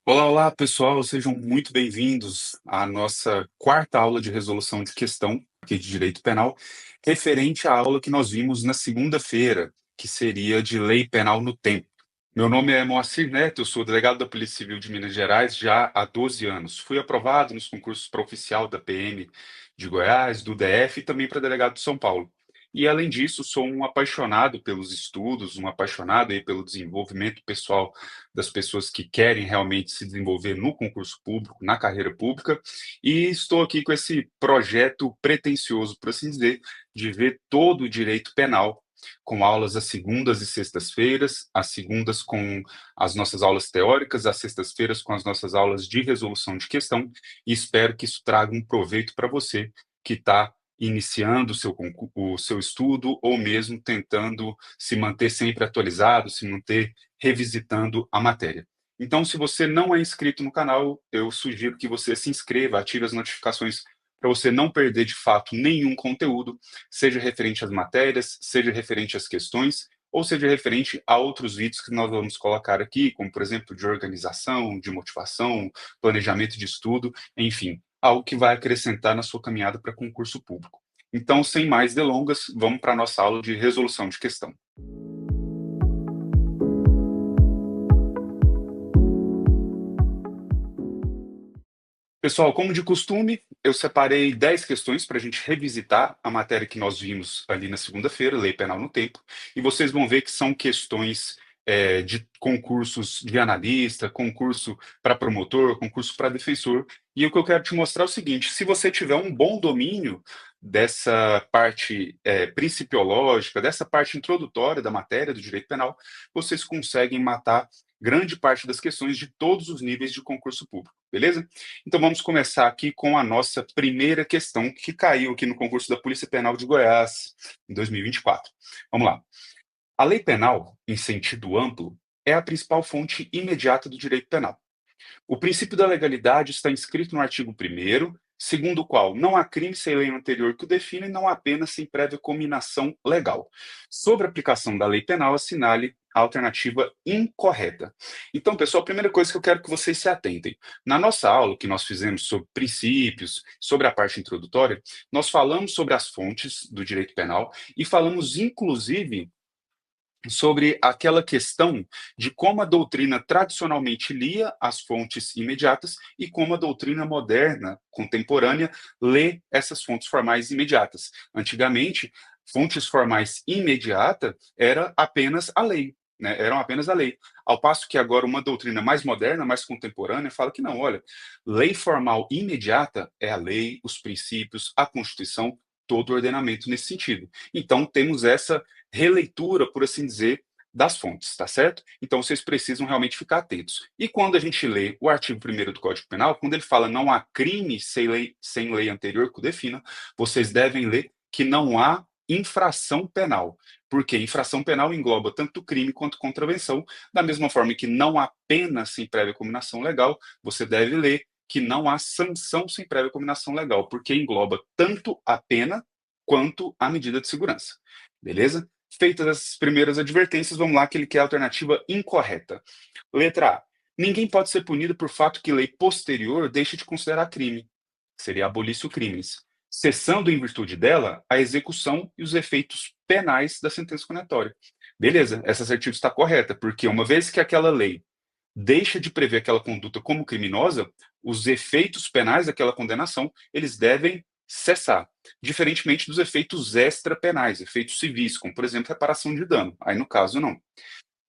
Olá, olá, pessoal, sejam muito bem-vindos à nossa quarta aula de resolução de questão aqui de direito penal, referente à aula que nós vimos na segunda-feira, que seria de lei penal no tempo. Meu nome é Moacir Neto, eu sou delegado da Polícia Civil de Minas Gerais já há 12 anos. Fui aprovado nos concursos para oficial da PM de Goiás, do DF e também para delegado de São Paulo. E, além disso, sou um apaixonado pelos estudos, um apaixonado aí pelo desenvolvimento pessoal das pessoas que querem realmente se desenvolver no concurso público, na carreira pública, e estou aqui com esse projeto pretensioso, por assim dizer, de ver todo o direito penal, com aulas às segundas e sextas-feiras, às segundas com as nossas aulas teóricas, às sextas-feiras com as nossas aulas de resolução de questão, e espero que isso traga um proveito para você que está iniciando o seu estudo ou mesmo tentando se manter sempre atualizado, se manter revisitando a matéria. Então, se você não é inscrito no canal, eu sugiro que você se inscreva, ative as notificações para você não perder de fato nenhum conteúdo, seja referente às matérias, seja referente às questões, ou seja referente a outros vídeos que nós vamos colocar aqui, como por exemplo de organização, de motivação, planejamento de estudo, enfim, algo que vai acrescentar na sua caminhada para concurso público. Então, sem mais delongas, vamos para a nossa aula de resolução de questão. Pessoal, como de costume, eu separei 10 questões para a gente revisitar a matéria que nós vimos ali na segunda-feira, Lei Penal no Tempo, e vocês vão ver que são questões de concursos de analista, concurso para promotor, concurso para defensor, e o que eu quero te mostrar é o seguinte: se você tiver um bom domínio dessa parte principiológica, dessa parte introdutória da matéria do direito penal, vocês conseguem matar grande parte das questões de todos os níveis de concurso público, beleza? Então vamos começar aqui com a nossa primeira questão, que caiu aqui no concurso da Polícia Penal de Goiás, em 2024. Vamos lá. A lei penal, em sentido amplo, é a principal fonte imediata do direito penal. O princípio da legalidade está inscrito no artigo 1º, segundo o qual não há crime sem lei anterior que o define e não há pena sem prévia cominação legal. Sobre a aplicação da lei penal, assinale a alternativa incorreta. Então, pessoal, a primeira coisa que eu quero que vocês se atentem. Na nossa aula que nós fizemos sobre princípios, sobre a parte introdutória, nós falamos sobre as fontes do direito penal e falamos, inclusive, sobre aquela questão de como a doutrina tradicionalmente lia as fontes imediatas e como a doutrina moderna, contemporânea, lê essas fontes formais imediatas. Antigamente, fontes formais imediata era apenas a lei, né? Eram apenas a lei. Ao passo que agora uma doutrina mais moderna, mais contemporânea, fala que não, olha, lei formal imediata é a lei, os princípios, a Constituição, todo o ordenamento nesse sentido. Então, temos essa releitura, por assim dizer, das fontes, tá certo? Então vocês precisam realmente ficar atentos. E quando a gente lê o artigo 1º do Código Penal, quando ele fala não há crime sem lei anterior que o defina, vocês devem ler que não há infração penal, porque infração penal engloba tanto crime quanto contravenção, da mesma forma que não há pena sem prévia cominação legal, você deve ler que não há sanção sem prévia cominação legal, porque engloba tanto a pena quanto a medida de segurança. Beleza? Feitas as primeiras advertências, vamos lá, que ele quer a alternativa incorreta. Letra A. Ninguém pode ser punido por fato que lei posterior deixe de considerar crime. Seria abolício crimes. Cessando em virtude dela a execução e os efeitos penais da sentença condenatória. Beleza, essa assertiva está correta, porque uma vez que aquela lei deixa de prever aquela conduta como criminosa, os efeitos penais daquela condenação, eles devem cessar, diferentemente dos efeitos extrapenais, efeitos civis, como, por exemplo, reparação de dano. Aí, no caso, não.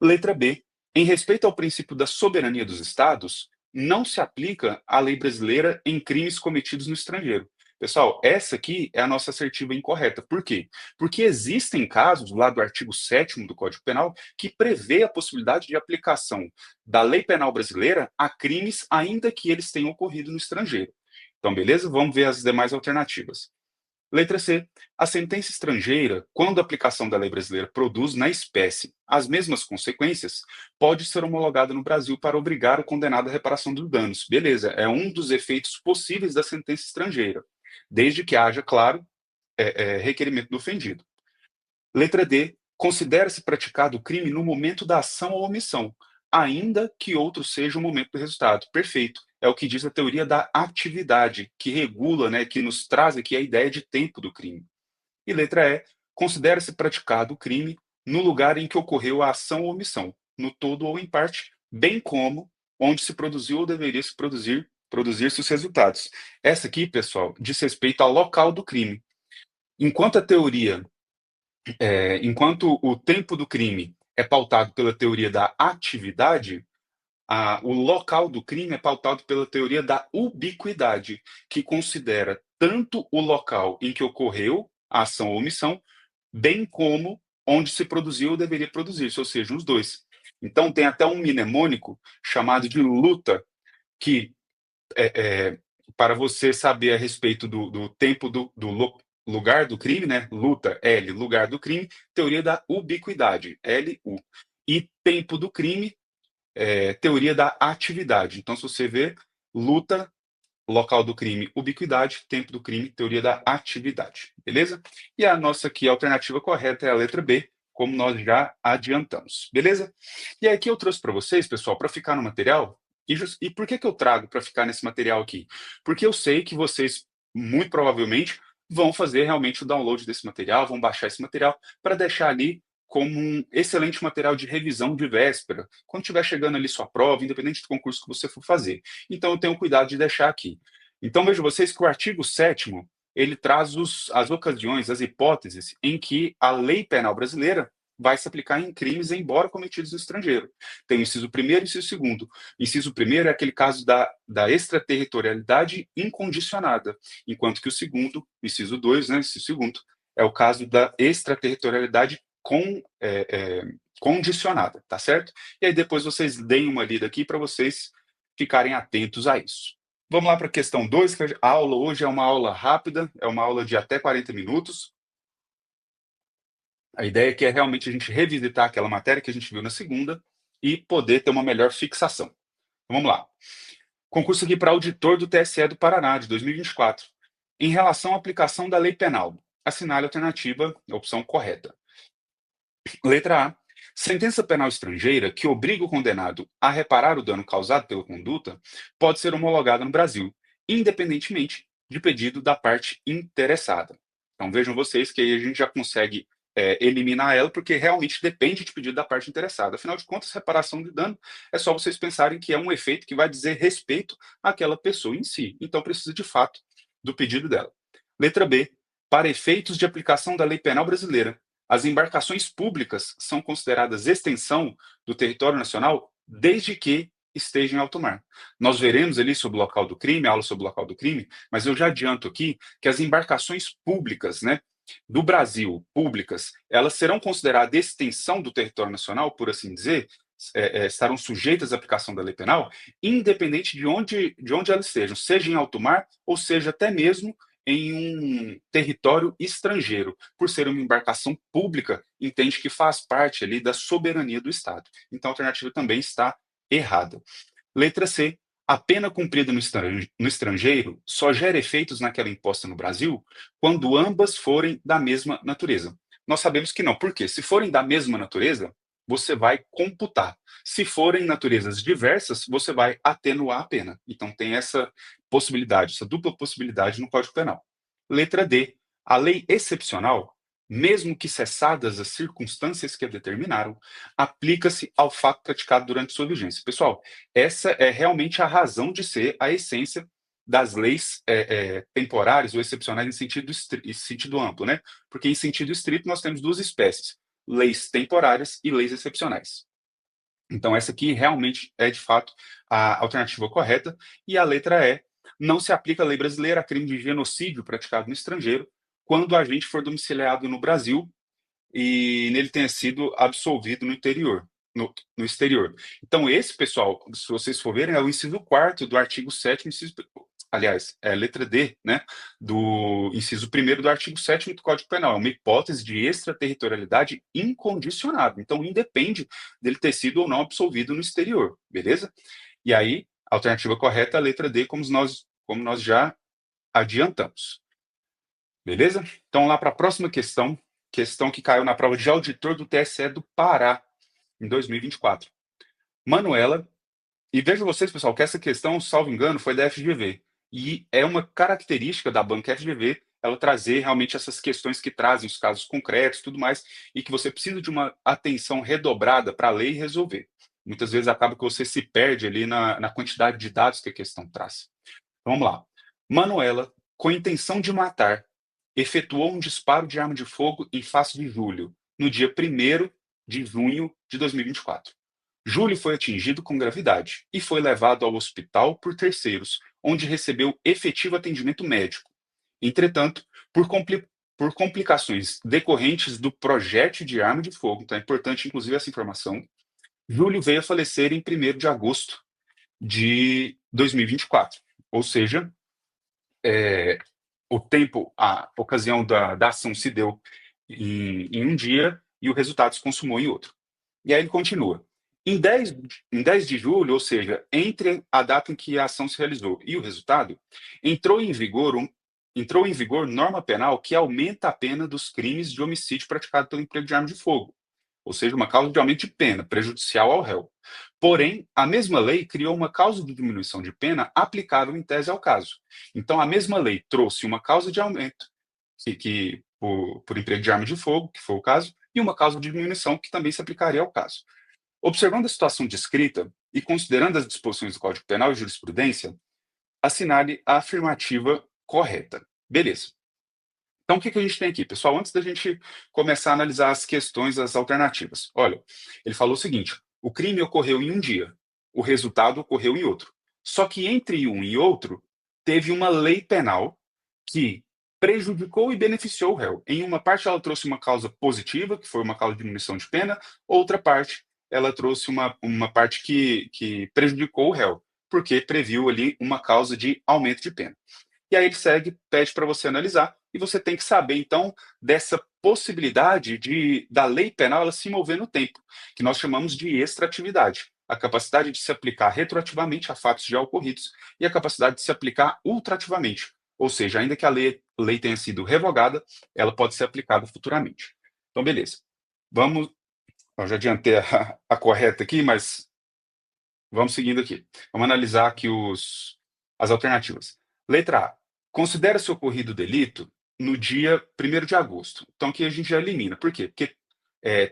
Letra B. Em respeito ao princípio da soberania dos Estados, não se aplica a lei brasileira em crimes cometidos no estrangeiro. Pessoal, essa aqui é a nossa assertiva incorreta. Por quê? Porque existem casos, lá do artigo 7º do Código Penal, que prevê a possibilidade de aplicação da lei penal brasileira a crimes, ainda que eles tenham ocorrido no estrangeiro. Então, beleza? Vamos ver as demais alternativas. Letra C. A sentença estrangeira, quando a aplicação da lei brasileira produz na espécie as mesmas consequências, pode ser homologada no Brasil para obrigar o condenado à reparação dos danos. Beleza, é um dos efeitos possíveis da sentença estrangeira, desde que haja, claro, requerimento do ofendido. Letra D. Considera-se praticado o crime no momento da ação ou omissão, ainda que outro seja o momento do resultado. Perfeito. É o que diz a teoria da atividade, que regula, né, que nos traz aqui a ideia de tempo do crime. E letra E, considera-se praticado o crime no lugar em que ocorreu a ação ou omissão, no todo ou em parte, bem como onde se produziu ou deveria se produzir-se os resultados. Essa aqui, pessoal, diz respeito ao local do crime. Enquanto a teoria, enquanto o tempo do crime é pautado pela teoria da atividade, o local do crime é pautado pela teoria da ubiquidade, que considera tanto o local em que ocorreu a ação ou omissão, bem como onde se produziu ou deveria produzir-se, ou seja, os dois. Então, tem até um mnemônico chamado de luta, que para você saber a respeito do tempo lugar do crime, né? Luta, L, lugar do crime, teoria da ubiquidade, LU. E tempo do crime, teoria da atividade. Então, se você ver, luta, local do crime, ubiquidade, tempo do crime, teoria da atividade. Beleza? E a nossa aqui, a alternativa correta é a letra B, como nós já adiantamos. Beleza? E aqui eu trouxe para vocês, pessoal, para ficar no material. E por que eu trago para ficar nesse material aqui? Porque eu sei que vocês, muito provavelmente, vão fazer realmente o download desse material, vão baixar esse material para deixar ali como um excelente material de revisão de véspera, quando estiver chegando ali sua prova, independente do concurso que você for fazer. Então, eu tenho cuidado de deixar aqui. Então, vejo vocês que o artigo 7º, ele traz as ocasiões, as hipóteses em que a lei penal brasileira vai se aplicar em crimes embora cometidos no estrangeiro. Tem o inciso 1º e o inciso 2º. O inciso 1º é aquele caso da extraterritorialidade incondicionada, enquanto que o segundo, o inciso 2, né, esse segundo, é o caso da extraterritorialidade condicionada, tá certo? E aí depois vocês deem uma lida aqui para vocês ficarem atentos a isso. Vamos lá para a questão 2, que a aula hoje é uma aula rápida, é uma aula de até 40 minutos. A ideia aqui é realmente a gente revisitar aquela matéria que a gente viu na segunda e poder ter uma melhor fixação. Então, vamos lá. Concurso aqui para auditor do TSE do Paraná, de 2024. Em relação à aplicação da lei penal, assinale a alternativa, a opção correta. Letra A. Sentença penal estrangeira que obriga o condenado a reparar o dano causado pela conduta pode ser homologada no Brasil, independentemente de pedido da parte interessada. Então vejam vocês que aí a gente já consegue eliminar ela, porque realmente depende de pedido da parte interessada. Afinal de contas, reparação de dano é só vocês pensarem que é um efeito que vai dizer respeito àquela pessoa em si. Então precisa de fato do pedido dela. Letra B. Para efeitos de aplicação da lei penal brasileira, as embarcações públicas são consideradas extensão do território nacional desde que estejam em alto mar. Nós veremos ali sobre o local do crime, a aula sobre o local do crime, mas eu já adianto aqui que as embarcações públicas, né, do Brasil, públicas, elas serão consideradas extensão do território nacional, por assim dizer, estarão sujeitas à aplicação da lei penal, independente de onde elas estejam, seja em alto mar ou seja até mesmo em um território estrangeiro, por ser uma embarcação pública, entende que faz parte ali da soberania do Estado. Então a alternativa também está errada. Letra C. A pena cumprida no estrangeiro só gera efeitos naquela imposta no Brasil quando ambas forem da mesma natureza. Nós sabemos que não. Por quê? Se forem da mesma natureza, você vai computar. Se forem naturezas diversas, você vai atenuar a pena. Então tem essa possibilidade, essa dupla possibilidade no Código Penal. Letra D. A lei excepcional, mesmo que cessadas as circunstâncias que a determinaram, aplica-se ao fato praticado durante sua vigência. Pessoal, essa é realmente a razão de ser, a essência das leis temporárias ou excepcionais em sentido amplo, né? Porque em sentido estrito nós temos duas espécies, leis temporárias e leis excepcionais. Então essa aqui realmente é, de fato, a alternativa correta. E a letra E, não se aplica a lei brasileira a crime de genocídio praticado no estrangeiro quando o agente for domiciliado no Brasil e nele tenha sido absolvido no exterior. Então, esse, pessoal, se vocês for verem, é o inciso 4º do artigo 7º, aliás, é a letra D, né, do inciso 1º do artigo 7º do Código Penal. É uma hipótese de extraterritorialidade incondicionada. Então, independe dele ter sido ou não absolvido no exterior, beleza? E aí, a alternativa correta é a letra D, como nós já adiantamos. Beleza? Então, lá para a próxima questão, questão que caiu na prova de auditor do TSE do Pará, em 2024. Manuela, e vejam vocês, pessoal, que essa questão, salvo engano, foi da FGV. E é uma característica da banca FGV ela trazer realmente essas questões que trazem os casos concretos e tudo mais, e que você precisa de uma atenção redobrada para ler e resolver. Muitas vezes acaba que você se perde ali na quantidade de dados que a questão traz. Vamos lá. Manuela, com a intenção de matar, efetuou um disparo de arma de fogo em face de Júlio, no dia 1º de junho de 2024. Júlio foi atingido com gravidade e foi levado ao hospital por terceiros, onde recebeu efetivo atendimento médico. Entretanto, por complicações decorrentes do projétil de arma de fogo, então é importante inclusive essa informação, Júlio veio a falecer em 1º de agosto de 2024. Ou seja, o tempo, a ocasião da ação se deu em um dia e o resultado se consumou em outro. E aí ele continua. Em 10 de julho, ou seja, entre a data em que a ação se realizou e o resultado, entrou em vigor, norma penal que aumenta a pena dos crimes de homicídio praticado pelo emprego de arma de fogo, ou seja, uma causa de aumento de pena prejudicial ao réu. Porém, a mesma lei criou uma causa de diminuição de pena aplicável em tese ao caso. Então, a mesma lei trouxe uma causa de aumento, por emprego de arma de fogo, que foi o caso, e uma causa de diminuição, que também se aplicaria ao caso. Observando a situação descrita e considerando as disposições do Código Penal e jurisprudência, assinale a afirmativa correta. Beleza. Então, o que a gente tem aqui, pessoal? Antes da gente começar a analisar as questões, as alternativas. Olha, ele falou o seguinte: o crime ocorreu em um dia, o resultado ocorreu em outro. Só que entre um e outro, teve uma lei penal que prejudicou e beneficiou o réu. Em uma parte, ela trouxe uma causa positiva, que foi uma causa de diminuição de pena, outra parte, ela trouxe uma parte que prejudicou o réu, porque previu ali uma causa de aumento de pena. E aí ele segue, pede para você analisar, e você tem que saber, então, dessa possibilidade da lei penal ela se mover no tempo, que nós chamamos de extratividade. A capacidade de se aplicar retroativamente a fatos já ocorridos e a capacidade de se aplicar ultrativamente. Ou seja, ainda que a lei tenha sido revogada, ela pode ser aplicada futuramente. Então, beleza. Vamos. Eu já adiantei a correta aqui, mas vamos seguindo aqui. Vamos analisar aqui as alternativas. Letra A. Considera-se ocorrido o delito no dia 1º de agosto. Então, aqui a gente já elimina. Por quê? Porque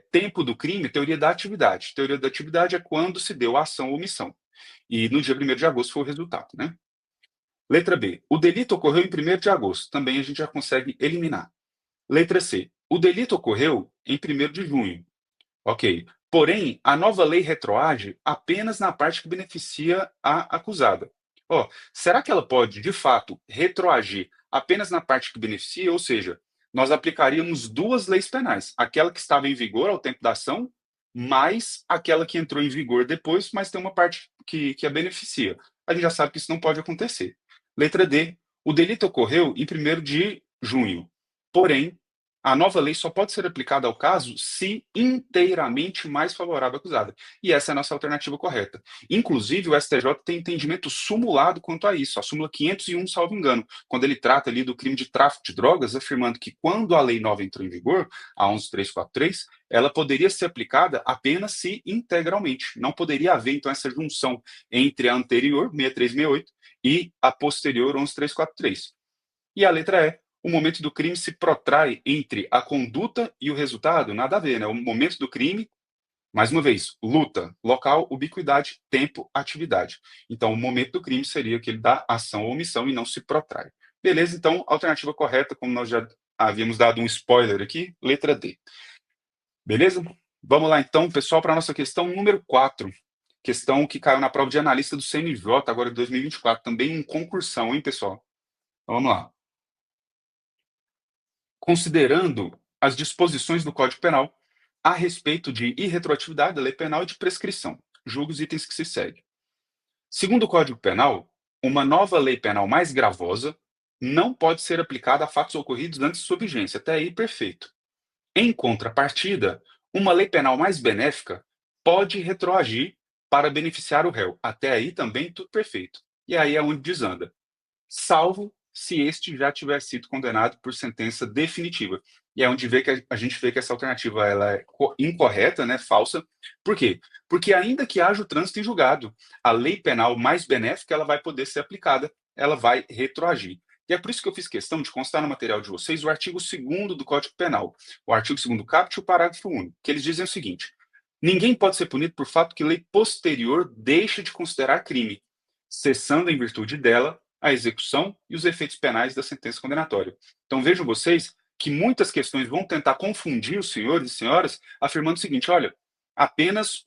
tempo do crime, teoria da atividade. Teoria da atividade é quando se deu a ação ou omissão. E no dia 1º de agosto foi o resultado, né? Letra B. O delito ocorreu em 1º de agosto. Também a gente já consegue eliminar. Letra C. O delito ocorreu em 1º de junho. Ok. Porém, a nova lei retroage apenas na parte que beneficia a acusada. Será que ela pode, de fato, retroagir apenas na parte que beneficia? Ou seja, nós aplicaríamos duas leis penais, aquela que estava em vigor ao tempo da ação, mais aquela que entrou em vigor depois, mas tem uma parte que a beneficia. A gente já sabe que isso não pode acontecer. Letra D. O delito ocorreu em 1º de junho. Porém, a nova lei só pode ser aplicada ao caso se inteiramente mais favorável à acusada. E essa é a nossa alternativa correta. Inclusive, o STJ tem entendimento sumulado quanto a isso, a súmula 501, salvo engano, quando ele trata ali do crime de tráfico de drogas, afirmando que quando a lei nova entrou em vigor, a 11.343, ela poderia ser aplicada apenas se integralmente. Não poderia haver, então, essa junção entre a anterior, 6368, e a posterior, 11.343. E a letra E. O momento do crime se protrai entre a conduta e o resultado? Nada a ver, né? O momento do crime, mais uma vez, luta, local, ubiquidade, tempo, atividade. Então, o momento do crime seria aquele da ação ou omissão e não se protrai. Beleza? Então, alternativa correta, como nós já havíamos dado um spoiler aqui, letra D. Beleza? Vamos lá, então, pessoal, para a nossa questão número 4. Questão que caiu na prova de analista do CNJ, agora de 2024. Também um concursão, hein, pessoal? Então, vamos lá. Considerando as disposições do Código Penal a respeito de irretroatividade da lei penal e de prescrição. Julgue os itens que se seguem. Segundo o Código Penal, uma nova lei penal mais gravosa não pode ser aplicada a fatos ocorridos antes de sua vigência. Até aí, perfeito. Em contrapartida, uma lei penal mais benéfica pode retroagir para beneficiar o réu. Até aí também tudo perfeito. E aí é onde desanda. Salvo se este já tiver sido condenado por sentença definitiva. e é onde vê que a gente vê que essa alternativa ela é incorreta, né, falsa. Por quê? Porque ainda que haja o trânsito em julgado, a lei penal mais benéfica ela vai poder ser aplicada, ela vai retroagir. E é por isso que eu fiz questão de constar no material de vocês o artigo 2º do Código Penal, o artigo 2º caput e o parágrafo único, que eles dizem o seguinte: ninguém pode ser punido por fato que lei posterior deixe de considerar crime, cessando em virtude dela a execução e os efeitos penais da sentença condenatória. Então vejam vocês que muitas questões vão tentar confundir os senhores e senhoras, afirmando o seguinte: olha, apenas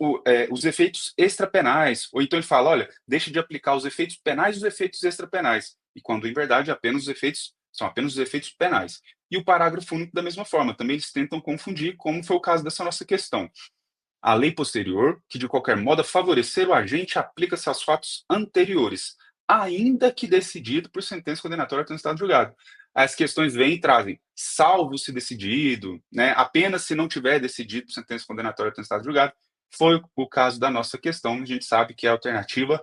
os efeitos extrapenais, ou então ele fala, olha, deixe de aplicar os efeitos penais e os efeitos extrapenais, e quando em verdade apenas os efeitos são apenas os efeitos penais. E o parágrafo único da mesma forma, também eles tentam confundir, como foi o caso dessa nossa questão. A lei posterior, que de qualquer modo favorecer o agente, aplica-se aos fatos anteriores, ainda que decidido por sentença condenatória transitada julgado. As questões vêm e trazem, salvo se decidido, né, apenas se não tiver decidido por sentença condenatória transitada julgado. Foi o caso da nossa questão, a gente sabe que é a alternativa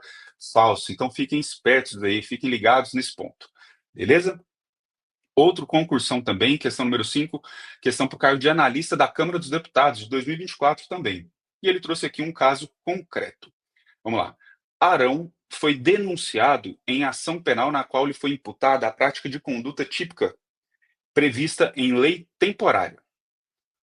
falsa. Então fiquem espertos aí, fiquem ligados nesse ponto. Beleza? Outro concursão também, questão número 5, questão para o cargo de analista da Câmara dos Deputados, de 2024 também. E ele trouxe aqui um caso concreto. Vamos lá. Arão foi denunciado em ação penal na qual lhe foi imputada a prática de conduta típica prevista em lei temporária.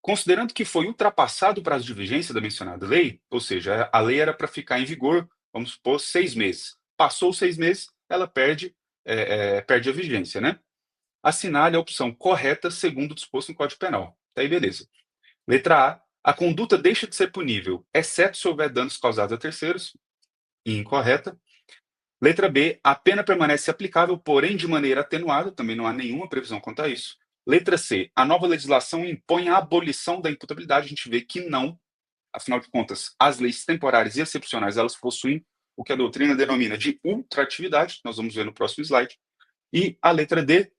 Considerando que foi ultrapassado o prazo de vigência da mencionada lei, ou seja, a lei era para ficar em vigor, vamos supor, 6 meses. Passou os 6 meses, ela perde a vigência, né? Assinale a opção correta segundo o disposto no Código Penal. Tá aí, beleza. Letra A conduta deixa de ser punível, exceto se houver danos causados a terceiros. Incorreta. Letra B, a pena permanece aplicável, porém de maneira atenuada, também não há nenhuma previsão quanto a isso. Letra C, a nova legislação impõe a abolição da imputabilidade, a gente vê que não, afinal de contas, as leis temporárias e excepcionais, elas possuem o que a doutrina denomina de ultratividade, nós vamos ver no próximo slide. E a letra D,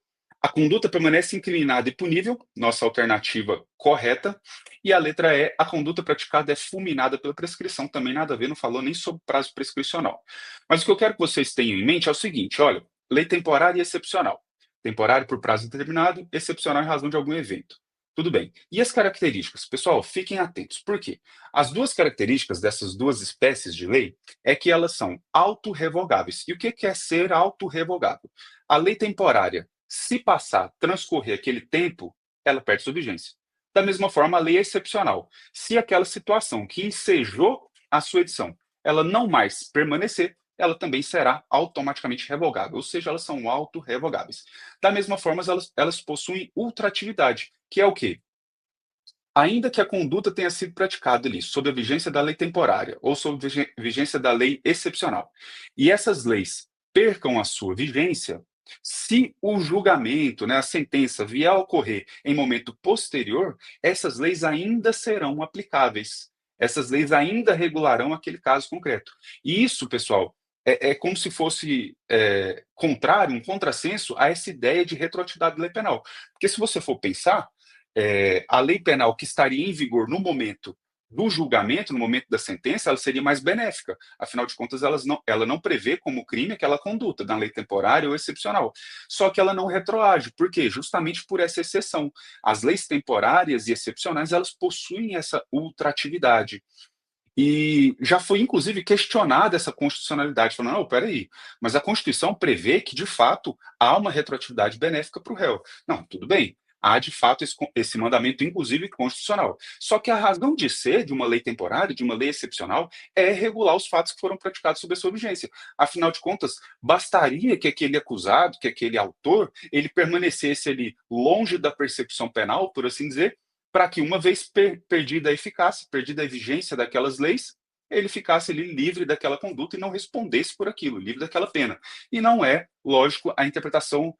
a conduta permanece incriminada e punível, nossa alternativa correta. E a letra E, a conduta praticada é fulminada pela prescrição, também nada a ver, não falou nem sobre prazo prescricional. Mas o que eu quero que vocês tenham em mente é o seguinte, olha, lei temporária e excepcional. Temporário por prazo determinado, excepcional em razão de algum evento. Tudo bem. E as características? Pessoal, fiquem atentos. Por quê? As duas características dessas duas espécies de lei é que elas são autorrevogáveis. E o que é ser autorrevogável? A lei temporária, se passar, transcorrer aquele tempo, ela perde sua vigência. Da mesma forma, a lei é excepcional. Se aquela situação que ensejou a sua edição, ela não mais permanecer, ela também será automaticamente revogável, ou seja, elas são autorrevogáveis. Da mesma forma, elas possuem ultratividade, que é o quê? Ainda que a conduta tenha sido praticada ali sob a vigência da lei temporária ou sob vigência da lei excepcional, e essas leis percam a sua vigência, se o julgamento, né, a sentença vier a ocorrer em momento posterior, essas leis ainda serão aplicáveis. Essas leis ainda regularão aquele caso concreto. E isso, pessoal, é como se fosse contrário, um contrassenso a essa ideia de retroatividade da lei penal. Porque se você for pensar, a lei penal que estaria em vigor no momento do julgamento, no momento da sentença, ela seria mais benéfica. Afinal de contas, ela não prevê como crime aquela conduta da lei temporária ou excepcional. Só que ela não retroage. Por quê? Justamente por essa exceção. As leis temporárias e excepcionais, elas possuem essa ultratividade. E já foi, inclusive, questionada essa constitucionalidade, falando, não, peraí, mas a Constituição prevê que, de fato, há uma retroatividade benéfica para o réu. Não, tudo bem, há, de fato, esse mandamento, inclusive, constitucional. Só que a razão de ser de uma lei temporária, de uma lei excepcional, é regular os fatos que foram praticados sob a sua vigência. Afinal de contas, bastaria que aquele acusado, que aquele autor, ele permanecesse ali longe da persecução penal, por assim dizer, para que uma vez perdida a eficácia, perdida a vigência daquelas leis, ele ficasse ali livre daquela conduta e não respondesse por aquilo, livre daquela pena. E não é, lógico, a interpretação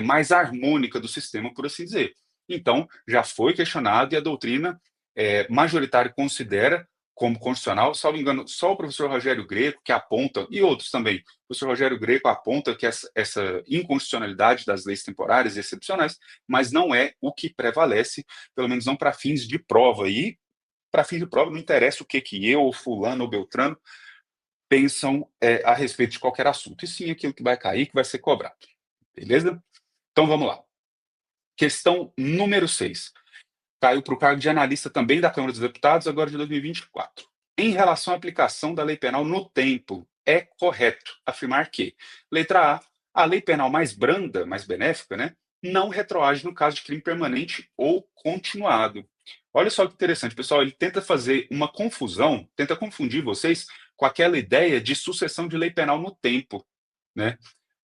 mais harmônica do sistema, por assim dizer. Então, já foi questionado e a doutrina majoritária considera como constitucional, salvo engano, só o professor Rogério Greco que aponta, e outros também, o professor Rogério Greco aponta que essa inconstitucionalidade das leis temporárias e excepcionais, mas não é o que prevalece, pelo menos não para fins de prova. E para fins de prova não interessa o que eu, ou fulano, ou Beltrano pensam a respeito de qualquer assunto, e sim aquilo que vai cair, que vai ser cobrado. Beleza? Então vamos lá. Questão número 6. caiu para o cargo de analista também da Câmara dos Deputados, agora de 2024. Em relação à aplicação da lei penal no tempo, é correto afirmar que, letra a lei penal mais branda, mais benéfica, né, não retroage no caso de crime permanente ou continuado. Olha só que interessante, pessoal, ele tenta fazer uma confusão, tenta confundir vocês com aquela ideia de sucessão de lei penal no tempo, né?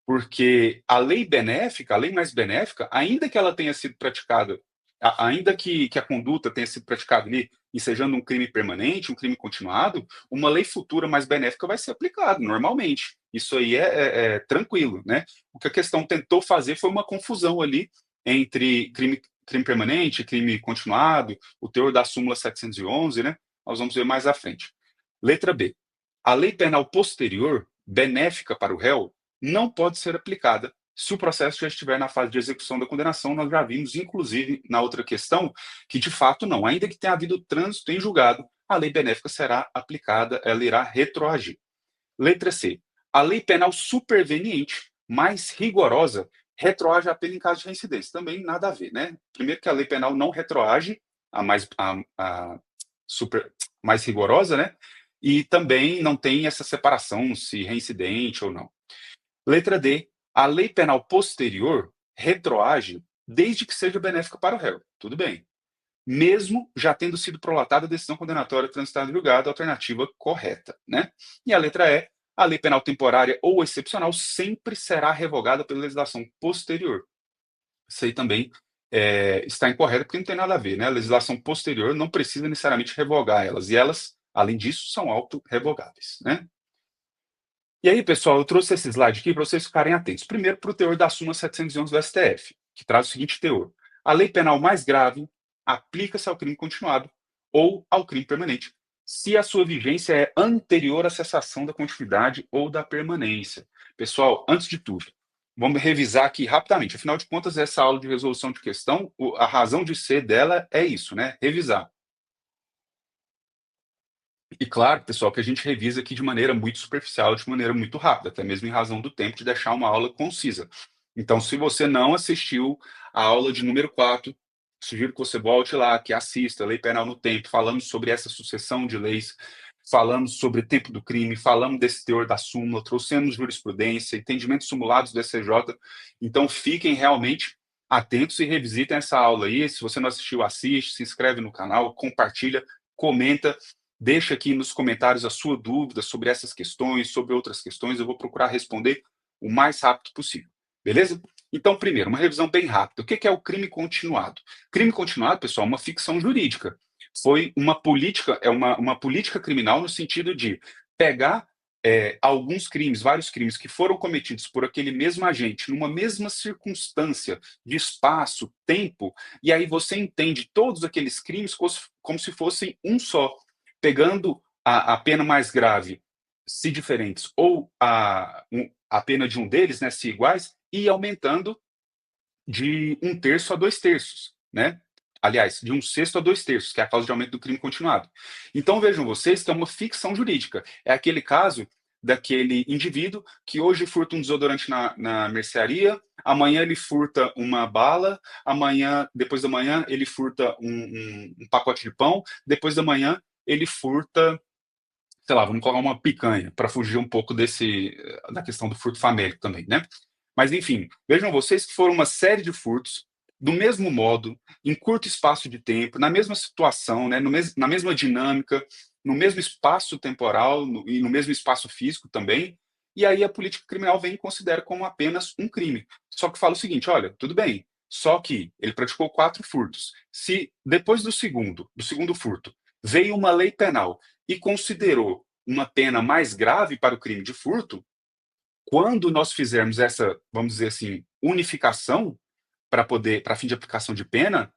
Porque a lei benéfica, a lei mais benéfica, ainda que ela tenha sido praticada, ainda que a conduta tenha sido praticada ali, ensejando um crime permanente, um crime continuado, uma lei futura mais benéfica vai ser aplicada normalmente. Isso aí é tranquilo, né? O que a questão tentou fazer foi uma confusão ali entre crime permanente, crime continuado, o teor da súmula 711, né? Nós vamos ver mais à frente. Letra B. A lei penal posterior, benéfica para o réu, não pode ser aplicada se o processo já estiver na fase de execução da condenação. Nós já vimos, inclusive, na outra questão, que de fato não. Ainda que tenha havido trânsito em julgado, a lei benéfica será aplicada, ela irá retroagir. Letra C. A lei penal superveniente, mais rigorosa, retroage a pena em caso de reincidência. Também nada a ver, né? Primeiro que a lei penal não retroage, mais rigorosa, né? E também não tem essa separação se reincidente ou não. Letra D. A lei penal posterior retroage desde que seja benéfica para o réu. Tudo bem. Mesmo já tendo sido prolatada a decisão condenatória transitada em julgado, alternativa correta, né? E a letra E. A lei penal temporária ou excepcional sempre será revogada pela legislação posterior. Isso aí também está incorreto, porque não tem nada a ver, né? A legislação posterior não precisa necessariamente revogar elas, e elas, além disso, são autorrevogáveis, né? E aí, pessoal, eu trouxe esse slide aqui para vocês ficarem atentos. Primeiro, para o teor da súmula 711 do STF, que traz o seguinte teor: a lei penal mais grave aplica-se ao crime continuado ou ao crime permanente, se a sua vigência é anterior à cessação da continuidade ou da permanência. Pessoal, antes de tudo, vamos revisar aqui rapidamente. Afinal de contas, essa aula de resolução de questão, a razão de ser dela é isso, né? Revisar. E claro, pessoal, que a gente revisa aqui de maneira muito superficial, de maneira muito rápida, até mesmo em razão do tempo de deixar uma aula concisa. Então, se você não assistiu a aula de número 4, sugiro que você volte lá, que assista Lei Penal no Tempo, falamos sobre essa sucessão de leis, falamos sobre tempo do crime, falamos desse teor da súmula, trouxemos jurisprudência, entendimentos simulados do SCJ. Então, fiquem realmente atentos e revisitem essa aula aí. Se você não assistiu, assiste, se inscreve no canal, compartilha, comenta. Deixa aqui nos comentários a sua dúvida sobre essas questões, sobre outras questões. Eu vou procurar responder o mais rápido possível. Beleza? Então, primeiro, uma revisão bem rápida. O que é o crime continuado? Crime continuado, pessoal, é uma ficção jurídica. Foi uma política, uma política criminal no sentido de pegar alguns crimes, vários crimes que foram cometidos por aquele mesmo agente, numa mesma circunstância de espaço, tempo, e aí você entende todos aqueles crimes como se fossem um só, pegando a pena mais grave, se diferentes, ou a pena de um deles, né, se iguais, e aumentando de 1/3 a 2/3, né? Aliás, de 1/6 a 2/3, que é a causa de aumento do crime continuado. Então, vejam vocês que é uma ficção jurídica. É aquele caso daquele indivíduo que hoje furta um desodorante na mercearia, amanhã ele furta uma bala, depois da manhã, ele furta um pacote de pão, depois da manhã, ele furta, sei lá, vamos colocar uma picanha, para fugir um pouco da questão do furto famélico também, né? Mas, enfim, vejam vocês que foram uma série de furtos, do mesmo modo, em curto espaço de tempo, na mesma situação, né, na mesma dinâmica, no mesmo espaço temporal e no mesmo espaço físico também, e aí a política criminal vem e considera como apenas um crime. Só que fala o seguinte: olha, tudo bem, só que ele praticou 4 furtos. Se depois do segundo furto, veio uma lei penal e considerou uma pena mais grave para o crime de furto, quando nós fizermos essa, vamos dizer assim, unificação para fim de aplicação de pena,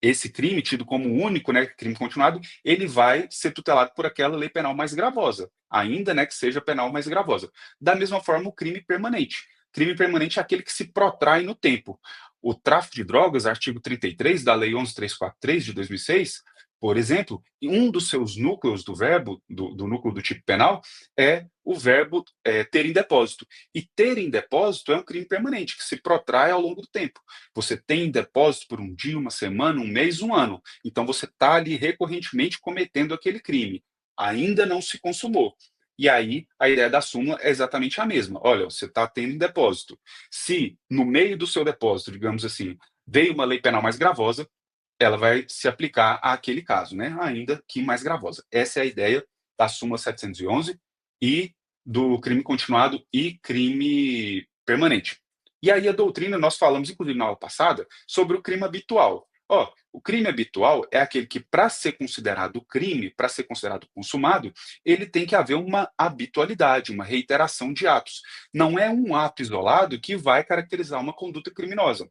esse crime tido como único, né, crime continuado, ele vai ser tutelado por aquela lei penal mais gravosa, ainda, né, que seja penal mais gravosa. Da mesma forma, o crime permanente. Crime permanente é aquele que se protrai no tempo. O tráfico de drogas, artigo 33 da Lei 11.343 de 2006, Por exemplo, um dos seus núcleos do verbo, do núcleo do tipo penal, é o verbo ter em depósito. E ter em depósito é um crime permanente, que se protrai ao longo do tempo. Você tem em depósito por um dia, uma semana, um mês, um ano. Então você está ali recorrentemente cometendo aquele crime. Ainda não se consumou. E aí, a ideia da súmula é exatamente a mesma. Olha, você está tendo em depósito. Se, no meio do seu depósito, digamos assim, veio uma lei penal mais gravosa, ela vai se aplicar àquele caso, né? Ainda que mais gravosa. Essa é a ideia da súmula 711 e do crime continuado e crime permanente. E aí a doutrina, nós falamos, inclusive na aula passada, sobre o crime habitual. Ó, o crime habitual é aquele que, para ser considerado crime, para ser considerado consumado, ele tem que haver uma habitualidade, uma reiteração de atos. Não é um ato isolado que vai caracterizar uma conduta criminosa.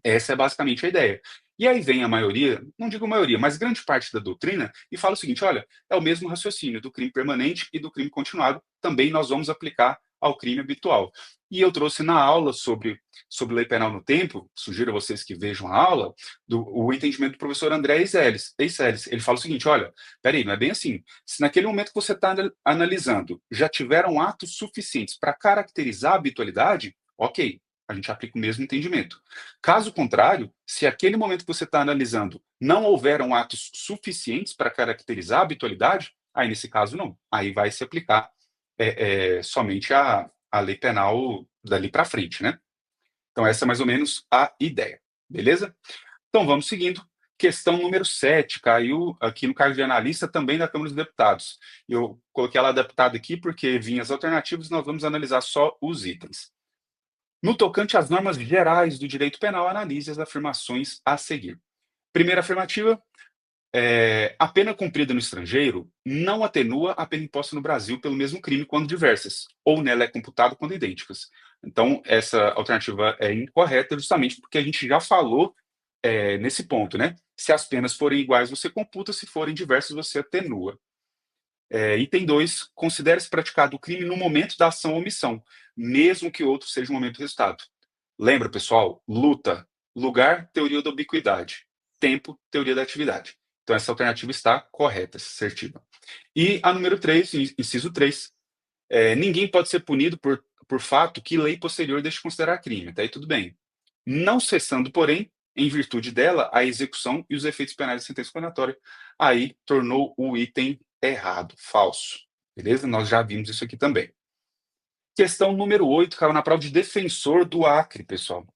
Essa é basicamente a ideia. E aí vem a maioria, não digo maioria, mas grande parte da doutrina, e fala o seguinte: olha, é o mesmo raciocínio do crime permanente e do crime continuado, também nós vamos aplicar ao crime habitual. E eu trouxe na aula sobre lei penal no tempo, sugiro a vocês que vejam a aula, o entendimento do professor André Eiseles. Ele fala o seguinte: olha, peraí, não é bem assim. Se naquele momento que você está analisando já tiveram atos suficientes para caracterizar a habitualidade, ok, a gente aplica o mesmo entendimento. Caso contrário, se aquele momento que você está analisando não houveram atos suficientes para caracterizar a habitualidade, aí nesse caso não. Aí vai se aplicar somente a lei penal dali para frente, né? Então essa é mais ou menos a ideia, beleza? Então vamos seguindo. Questão número 7 caiu aqui no cargo de analista também da Câmara dos Deputados. Eu coloquei ela adaptada aqui porque vinha as alternativas, nós vamos analisar só os itens. No tocante às normas gerais do direito penal, analise as afirmações a seguir. Primeira afirmativa: a pena cumprida no estrangeiro não atenua a pena imposta no Brasil pelo mesmo crime quando diversas, ou nela é computado quando idênticas. Então, essa alternativa é incorreta justamente porque a gente já falou nesse ponto, né? Se as penas forem iguais, você computa; se forem diversas, você atenua. Item 2, considere-se praticado o crime no momento da ação ou omissão, mesmo que outro seja o momento do resultado. Lembra, pessoal? Luta, lugar, teoria da ubiquidade; tempo, teoria da atividade. Então, essa alternativa está correta, assertiva. E a número 3, inciso 3, ninguém pode ser punido por fato que lei posterior deixe de considerar crime. Até aí tudo bem. Não cessando, porém, em virtude dela, a execução e os efeitos penais da sentença condenatória. Aí tornou o item errado, falso. Beleza? Nós já vimos isso aqui também. Questão número 8, caiu na prova de defensor do Acre, pessoal.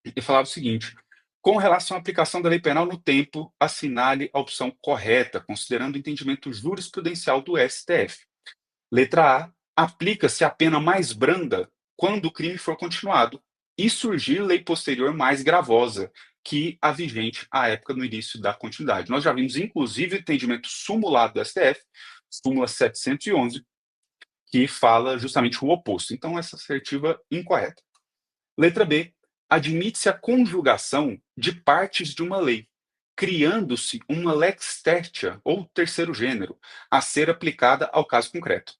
E falava o seguinte: com relação à aplicação da lei penal no tempo, assinale a opção correta, considerando o entendimento jurisprudencial do STF. Letra A, aplica-se a pena mais branda quando o crime for continuado e surgir lei posterior mais gravosa que a vigente à época do início da continuidade. Nós já vimos, inclusive, o entendimento sumulado do STF, súmula 711, que fala justamente o oposto. Então, essa assertiva incorreta. Letra B, admite-se a conjugação de partes de uma lei, criando-se uma lex tertia, ou terceiro gênero, a ser aplicada ao caso concreto.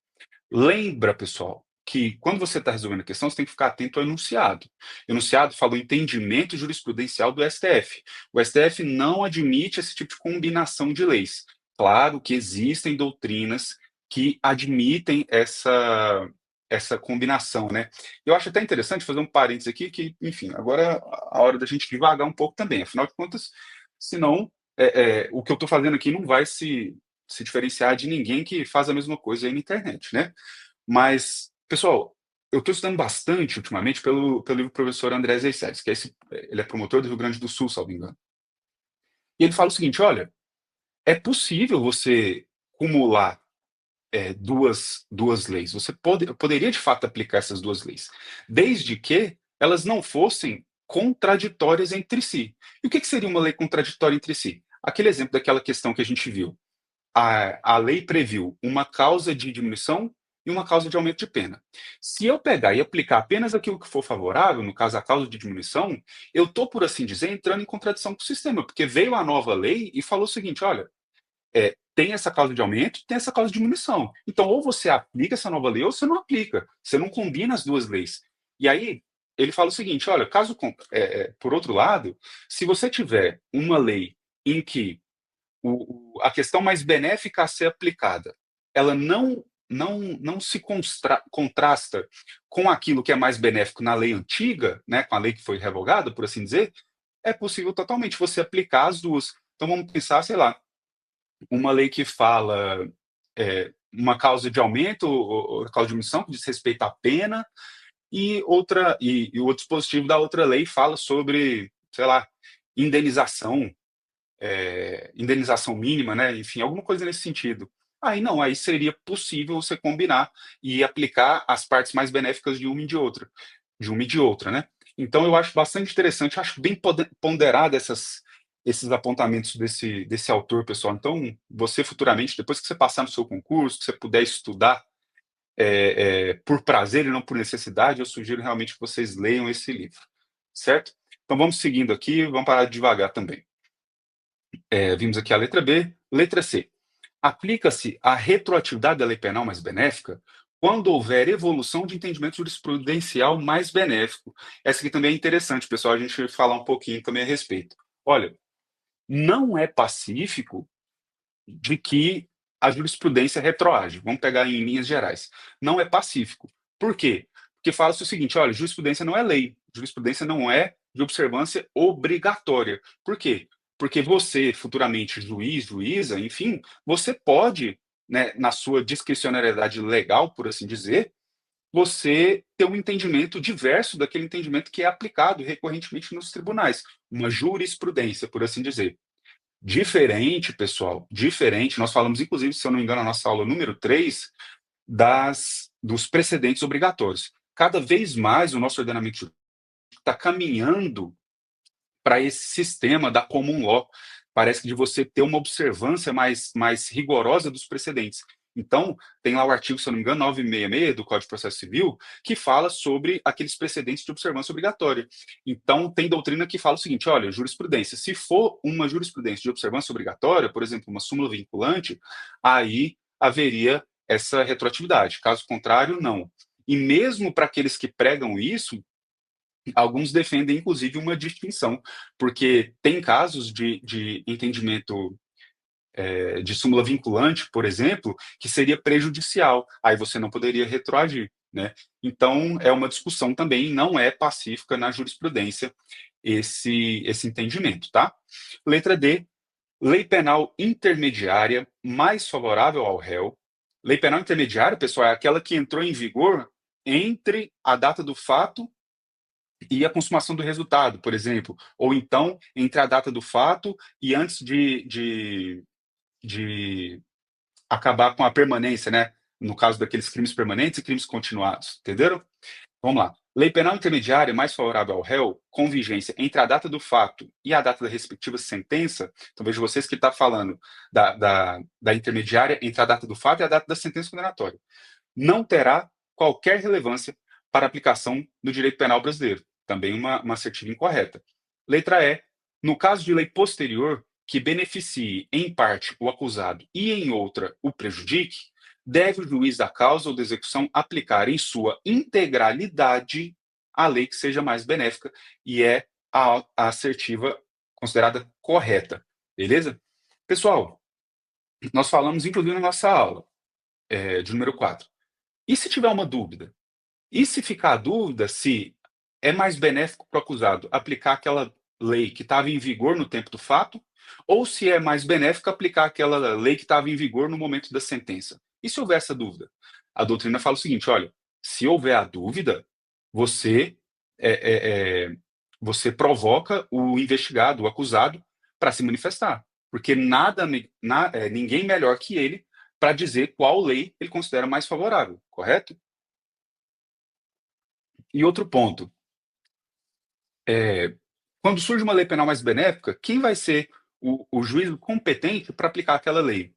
Lembra, pessoal, que quando você está resolvendo a questão, você tem que ficar atento ao enunciado. O enunciado fala o entendimento jurisprudencial do STF. O STF não admite esse tipo de combinação de leis. Claro que existem doutrinas que admitem essa combinação, né? Eu acho até interessante fazer um parênteses aqui, que, enfim, agora é a hora da gente devagar um pouco também. Afinal de contas, senão, o que eu estou fazendo aqui não vai se diferenciar de ninguém que faz a mesma coisa aí na internet, né? Mas, pessoal, eu estou estudando bastante ultimamente pelo livro do professor André Eiseles, que ele é promotor do Rio Grande do Sul, salvo engano. E ele fala o seguinte: olha, é possível você cumular duas leis. Você poderia, de fato, aplicar essas duas leis, desde que elas não fossem contraditórias entre si. E o que seria uma lei contraditória entre si? Aquele exemplo daquela questão que a gente viu. A lei previu uma causa de diminuição e uma causa de aumento de pena. Se eu pegar e aplicar apenas aquilo que for favorável, no caso a causa de diminuição, eu estou, por assim dizer, entrando em contradição com o sistema, porque veio a nova lei e falou o seguinte: olha, tem essa causa de aumento, tem essa causa de diminuição. Então, ou você aplica essa nova lei, ou você não aplica. Você não combina as duas leis. E aí, ele fala o seguinte: olha, por outro lado, se você tiver uma lei em que a questão mais benéfica a ser aplicada, ela não se contrasta com aquilo que é mais benéfico na lei antiga, né, com a lei que foi revogada, por assim dizer, é possível totalmente você aplicar as 2. Então vamos pensar, sei lá, uma lei que fala, uma causa de aumento ou causa de diminuição que diz respeito à pena, e o dispositivo da outra lei fala sobre, sei lá, indenização, indenização mínima, né, enfim, alguma coisa nesse sentido. Aí não, aí seria possível você combinar e aplicar as partes mais benéficas de uma e de outra, né. Então eu acho bastante interessante, acho bem ponderado esses apontamentos desse autor, pessoal. Então, você futuramente, depois que você passar no seu concurso, que você puder estudar, por prazer e não por necessidade, eu sugiro realmente que vocês leiam esse livro, certo? Então vamos seguindo aqui, vamos parar devagar também. Vimos aqui a letra B. Letra C. Aplica-se a retroatividade da lei penal mais benéfica quando houver evolução de entendimento jurisprudencial mais benéfico. Essa aqui também é interessante, pessoal, a gente falar um pouquinho também a respeito. Olha, não é pacífico de que a jurisprudência retroage. Vamos pegar em linhas gerais. Não é pacífico. Por quê? Porque fala-se o seguinte: olha, jurisprudência não é lei, jurisprudência não é de observância obrigatória. Por quê? Porque você, futuramente juiz, juíza, enfim, você pode, né, na sua discricionariedade legal, por assim dizer, você ter um entendimento diverso daquele entendimento que é aplicado recorrentemente nos tribunais, uma jurisprudência, por assim dizer. Diferente, pessoal, diferente, nós falamos inclusive, se eu não me engano, na nossa aula número 3 dos precedentes obrigatórios. Cada vez mais o nosso ordenamento jurídico está caminhando para esse sistema da common law. Parece que de você ter uma observância mais rigorosa dos precedentes. Então, tem lá o artigo, se eu não me engano, 966 do Código de Processo Civil, que fala sobre aqueles precedentes de observância obrigatória. Então, tem doutrina que fala o seguinte: olha, jurisprudência, se for uma jurisprudência de observância obrigatória, por exemplo, uma súmula vinculante, aí haveria essa retroatividade. Caso contrário, não. E mesmo para aqueles que pregam isso, alguns defendem, inclusive, uma distinção, porque tem casos de entendimento, de súmula vinculante, por exemplo, que seria prejudicial, aí você não poderia retroagir, né. Então, é uma discussão também, não é pacífica na jurisprudência esse entendimento, tá. Letra D, lei penal intermediária mais favorável ao réu. Lei penal intermediária, pessoal, é aquela que entrou em vigor entre a data do fato e a consumação do resultado, por exemplo, ou então entre a data do fato e antes de acabar com a permanência, né, no caso daqueles crimes permanentes e crimes continuados, entenderam? Vamos lá. Lei penal intermediária mais favorável ao réu, com vigência entre a data do fato e a data da respectiva sentença. Então, vejo vocês que está falando da intermediária entre a data do fato e a data da sentença condenatória. Não terá qualquer relevância para a aplicação do direito penal brasileiro. Também uma assertiva incorreta. Letra E. No caso de lei posterior que beneficie em parte o acusado e em outra o prejudique, deve o juiz da causa ou da execução aplicar em sua integralidade a lei que seja mais benéfica, e é a assertiva considerada correta. Beleza? Pessoal, nós falamos inclusive na nossa aula, de número 4. E se tiver uma dúvida? E se ficar a dúvida se é mais benéfico para o acusado aplicar aquela lei que estava em vigor no tempo do fato, ou se é mais benéfico aplicar aquela lei que estava em vigor no momento da sentença? E se houver essa dúvida? A doutrina fala o seguinte: olha, se houver a dúvida, você, você provoca o investigado, o acusado, para se manifestar, porque ninguém melhor que ele para dizer qual lei ele considera mais favorável, correto? E outro ponto, quando surge uma lei penal mais benéfica, quem vai ser o juiz competente para aplicar aquela lei?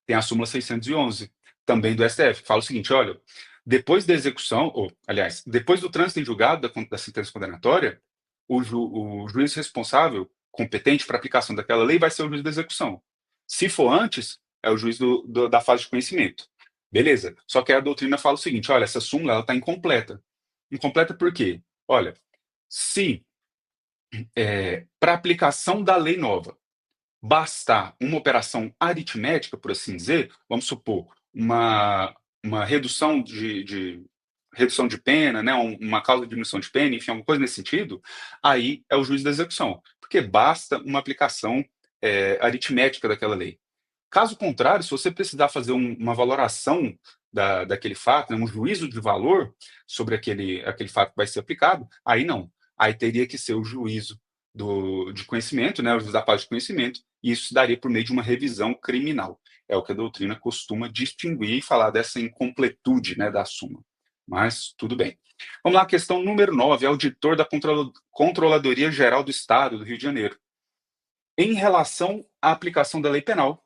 Tem a súmula 611, também do STF, que fala o seguinte: olha, depois da execução, ou, aliás, depois do trânsito em julgado da sentença condenatória, o juiz responsável, competente para aplicação daquela lei, vai ser o juiz da execução. Se for antes, é o juiz da fase de conhecimento. Beleza. Só que a doutrina fala o seguinte: olha, essa súmula está incompleta. Incompleta por quê? Olha, se para aplicação da lei nova, bastar uma operação aritmética, por assim dizer, vamos supor, uma redução de pena, né, uma causa de diminuição de pena, enfim, alguma coisa nesse sentido, aí é o juiz da execução, porque basta uma aplicação aritmética daquela lei. Caso contrário, se você precisar fazer uma valoração daquele fato, né, um juízo de valor sobre aquele fato que vai ser aplicado, aí não. Aí teria que ser o juízo de conhecimento, né, o juízo da parte de conhecimento, e isso se daria por meio de uma revisão criminal. É o que a doutrina costuma distinguir e falar dessa incompletude, né, da súmula. Mas tudo bem. Vamos lá, questão número 9, auditor da Controladoria Geral do Estado do Rio de Janeiro. Em relação à aplicação da lei penal,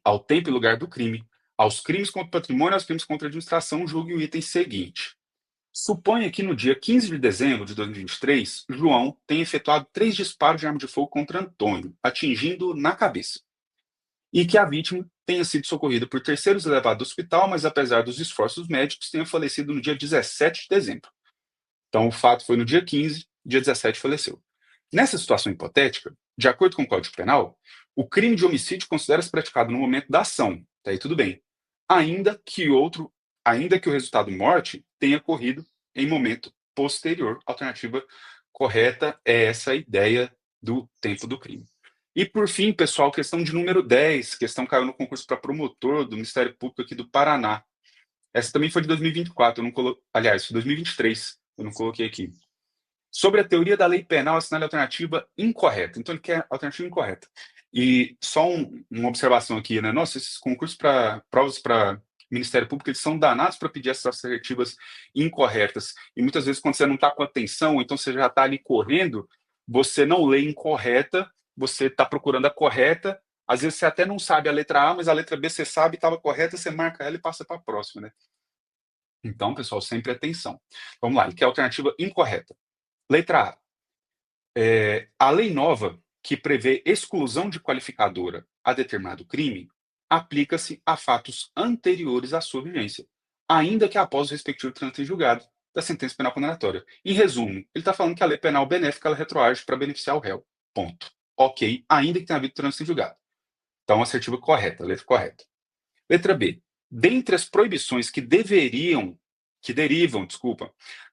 ao tempo e lugar do crime, aos crimes contra o patrimônio e aos crimes contra a administração, julgue o item seguinte. Suponha que no dia 15 de dezembro de 2023, João tenha efetuado 3 disparos de arma de fogo contra Antônio, atingindo-o na cabeça. E que a vítima tenha sido socorrida por terceiros e levada ao hospital, mas apesar dos esforços médicos, tenha falecido no dia 17 de dezembro. Então, o fato foi no dia 15, dia 17 faleceu. Nessa situação hipotética, de acordo com o Código Penal, o crime de homicídio considera-se praticado no momento da ação, tá aí tudo bem, ainda que o resultado morte tenha ocorrido em momento posterior. A alternativa correta é essa ideia do tempo do crime. E por fim, pessoal, questão de número 10, questão caiu no concurso para promotor do Ministério Público aqui do Paraná. Essa também foi de 2024, aliás, foi 2023, eu não coloquei aqui. Sobre a teoria da lei penal, assinale a alternativa incorreta. Então, ele quer a alternativa incorreta. E só uma observação aqui, né? Nossa, esses concursos para provas para Ministério Público, eles são danados para pedir essas assertivas incorretas. E muitas vezes, quando você não está com atenção, então você já está ali correndo, você não lê incorreta, você está procurando a correta. Às vezes você até não sabe a letra A, mas a letra B você sabe, estava correta, você marca ela e passa para a próxima, né? Então, pessoal, sempre atenção. Vamos lá, ele quer a alternativa incorreta. Letra A. A lei nova, que prevê exclusão de qualificadora a determinado crime, aplica-se a fatos anteriores à sua vigência, ainda que após o respectivo trânsito em julgado da sentença penal condenatória. Em resumo, ele está falando que a lei penal benéfica ela retroage para beneficiar o réu. Ponto. Ok, ainda que tenha havido trânsito em julgado. Então, assertiva correta, letra correta. Letra B. Dentre as proibições que derivam,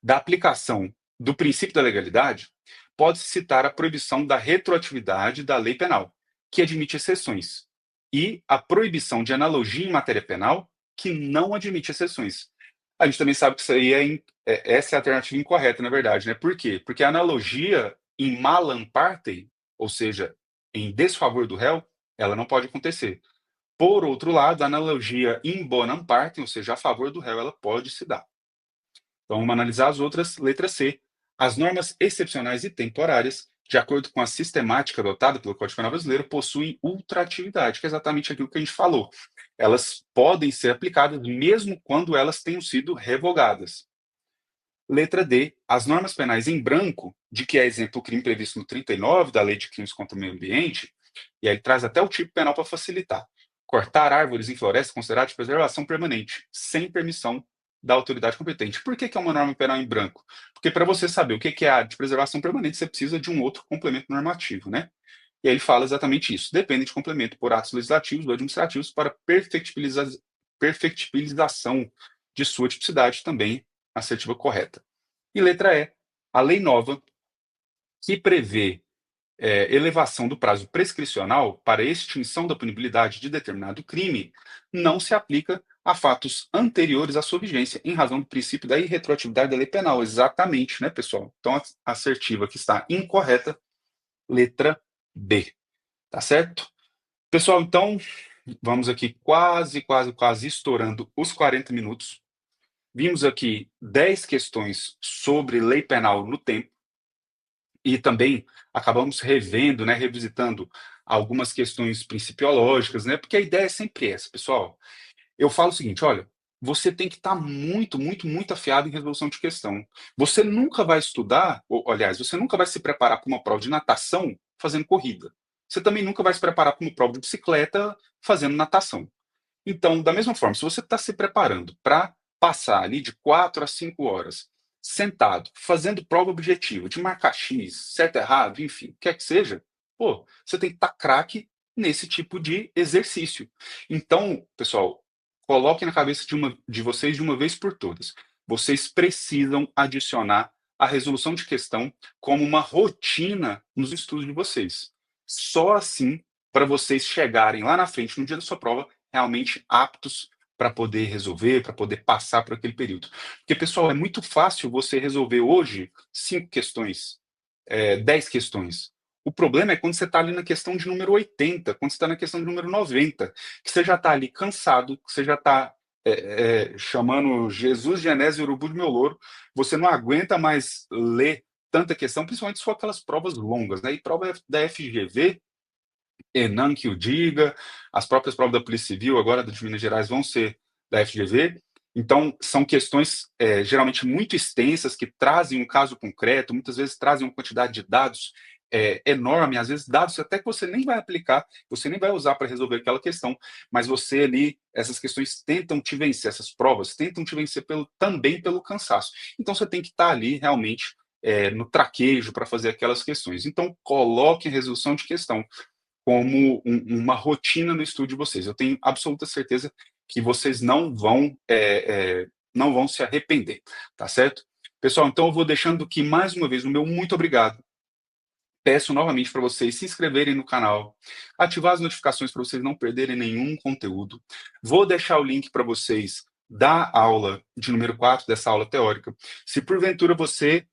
da aplicação do princípio da legalidade, pode-se citar a proibição da retroatividade da lei penal, que admite exceções, e a proibição de analogia em matéria penal, que não admite exceções. A gente também sabe que isso aí essa é a alternativa incorreta, na verdade, né? Por quê? Porque a analogia em malam partem, ou seja, em desfavor do réu, ela não pode acontecer. Por outro lado, a analogia in bonam partem, ou seja, a favor do réu, ela pode se dar. Então, vamos analisar as outras. Letra C. As normas excepcionais e temporárias, de acordo com a sistemática adotada pelo Código Penal brasileiro, possuem ultratividade, que é exatamente aquilo que a gente falou. Elas podem ser aplicadas mesmo quando elas tenham sido revogadas. Letra D. As normas penais em branco, de que é exemplo o crime previsto no 39 da Lei de Crimes contra o Meio Ambiente, e aí ele traz até o tipo penal para facilitar. Cortar árvores em floresta é considerado de preservação permanente, sem permissão da autoridade competente. Por que é uma norma penal em branco? Porque para você saber o que é a de preservação permanente, você precisa de um outro complemento normativo, né? E aí ele fala exatamente isso. Depende de complemento por atos legislativos ou administrativos para perfectibilização de sua tipicidade, também assertiva correta. E letra E, a lei nova, que prevê elevação do prazo prescricional para extinção da punibilidade de determinado crime, não se aplica a fatos anteriores à sua vigência, em razão do princípio da irretroatividade da lei penal. Exatamente, né, pessoal? Então, a assertiva que está incorreta, letra B. Tá certo? Pessoal, então, vamos aqui quase estourando os 40 minutos. Vimos aqui 10 questões sobre lei penal no tempo. E também acabamos revendo, né, revisitando algumas questões principiológicas, né, porque a ideia é sempre essa, pessoal. Eu falo o seguinte, olha, você tem que estar muito afiado em resolução de questão. Você nunca vai estudar, ou, aliás, você nunca vai se preparar para uma prova de natação fazendo corrida. Você também nunca vai se preparar para uma prova de bicicleta fazendo natação. Então, da mesma forma, se você está se preparando para passar ali de 4 a 5 horas sentado, fazendo prova objetiva, de marcar X, certo, errado, enfim, quer que seja, Pô, você tem que estar craque nesse tipo de exercício. Então, pessoal, coloquem na cabeça de vocês de uma vez por todas. Vocês precisam adicionar a resolução de questão como uma rotina nos estudos de vocês. Só assim, para vocês chegarem lá na frente, no dia da sua prova, realmente aptos para poder resolver, para poder passar por aquele período. Porque, pessoal, é muito fácil você resolver hoje 5 questões, 10 questões. O problema é quando você está ali na questão de número 80, quando você está na questão de número 90, que você já está ali cansado, que você já está chamando Jesus de Enés e Urubu de meu louro, você não aguenta mais ler tanta questão, principalmente se for aquelas provas longas, né? E prova da FGV, Enan que o diga, as próprias provas da Polícia Civil, agora de Minas Gerais, vão ser da FGV. Então, são questões geralmente muito extensas, que trazem um caso concreto, muitas vezes trazem uma quantidade de dados enorme, às vezes dados até que você nem vai aplicar, você nem vai usar para resolver aquela questão, mas você ali, essas questões tentam te vencer, essas provas tentam te vencer também pelo cansaço. Então, você tem que estar ali realmente no traquejo para fazer aquelas questões. Então, coloque a resolução de questão como uma rotina no estudo de vocês. Eu tenho absoluta certeza que vocês não vão se arrepender, tá certo? Pessoal, então eu vou deixando aqui mais uma vez o meu muito obrigado. Peço novamente para vocês se inscreverem no canal, ativar as notificações para vocês não perderem nenhum conteúdo. Vou deixar o link para vocês da aula de número 4, dessa aula teórica. Se porventura você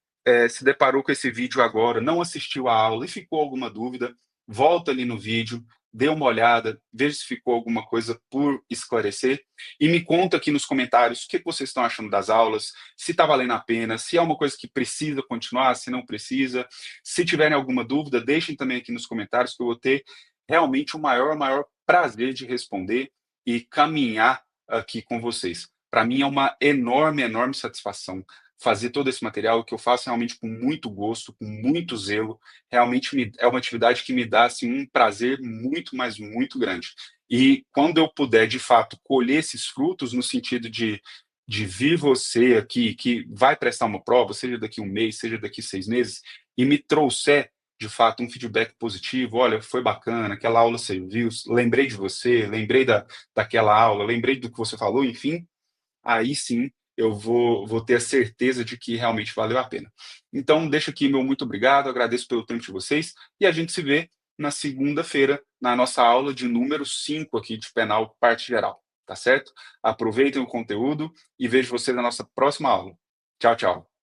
se deparou com esse vídeo agora, não assistiu a aula e ficou alguma dúvida, volta ali no vídeo, dê uma olhada, veja se ficou alguma coisa por esclarecer e me conta aqui nos comentários o que vocês estão achando das aulas, se está valendo a pena, se é uma coisa que precisa continuar, se não precisa. Se tiverem alguma dúvida, deixem também aqui nos comentários que eu vou ter realmente o maior prazer de responder e caminhar aqui com vocês. Para mim é uma enorme satisfação fazer todo esse material, que eu faço realmente com muito gosto, com muito zelo. Realmente é uma atividade que me dá assim, um prazer muito, mas muito grande. E quando eu puder, de fato, colher esses frutos, no sentido de vir você aqui, que vai prestar uma prova, seja daqui um mês, seja daqui 6 meses, e me trouxer, de fato, um feedback positivo, olha, foi bacana, aquela aula serviu, lembrei de você, lembrei daquela aula, lembrei do que você falou, enfim, aí sim eu vou ter a certeza de que realmente valeu a pena. Então, deixo aqui meu muito obrigado, agradeço pelo tempo de vocês, e a gente se vê na segunda-feira, na nossa aula de número 5 aqui de penal, parte geral, tá certo? Aproveitem o conteúdo e vejo vocês na nossa próxima aula. Tchau, tchau.